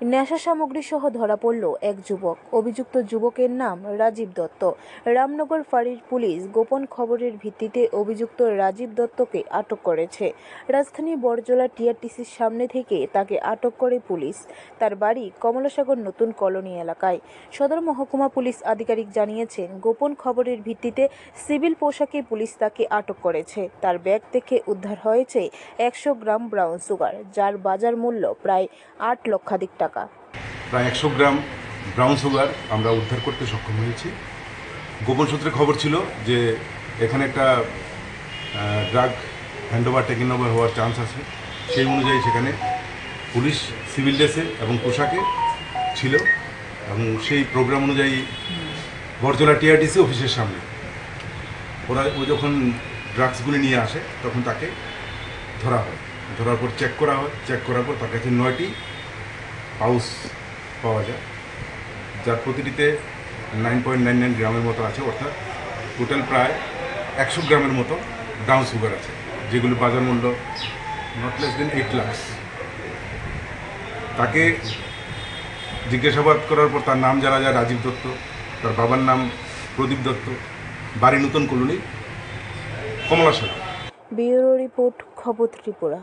নেশা সামগ্রী সহ ধরা পড়ল এক যুবক। অভিযুক্ত যুবকের নাম রাজীব দত্ত। রামনগর ফাঁড়ির পুলিশ গোপন খবরের ভিত্তিতে অভিযুক্ত রাজীব দত্তকে আটক করেছে। রাজধানী বড়জলা টিআরটিসির সামনে থেকে তাকে আটক করে পুলিশ। তার বাড়ি কমলাসাগর নতুন কলোনি এলাকায়। সদর মহকুমা পুলিশ আধিকারিক জানিয়েছেন, গোপন খবরের ভিত্তিতে সিভিল পোশাকে পুলিশ তাকে আটক করেছে। তার ব্যাগ থেকে উদ্ধার হয়েছে 100 গ্রাম ব্রাউন সুগার, যার বাজার মূল্য প্রায় 8 লক্ষাধিক টাকা। প্রায় 100 গ্রাম ব্রাউন সুগার আমরা উদ্ধার করতে সক্ষম হয়েছি। গোপন সূত্রে খবর ছিল যে এখানে একটা ড্রাগ হ্যান্ডওভার টেকিং ওভার হওয়ার চান্স আছে। সেই অনুযায়ী সেখানে পুলিশ সিভিল ড্রেসে এবং পোশাকে ছিল এবং সেই প্রোগ্রাম অনুযায়ী বড়জলা টিআরটিসি অফিসের সামনে ও যখন ড্রাগসগুলি নিয়ে আসে তখন তাকে ধরা হয়। ধরার পর চেক করা হয়। চেক করার পর তার কাছে 9টি পাউচ পাওয়া যায়, যার প্রতিটিতে 9.99 গ্রামের মতো আছে, অর্থাৎ টোটাল প্রায় 100 গ্রামের মতো ব্রাউন সুগার আছে, যেগুলো বাজার মূল্য নট লেস দেন 8 লাখ। তাকে জিজ্ঞাসাবাদ করার পর তার নাম জানা যায় রাজীব দত্ত, তার বাবার নাম প্রদীপ দত্ত, বাড়ি নতুন কলোনি, কমলাসাগর। ব্যুরো রিপোর্ট, খবর ত্রিপুরা।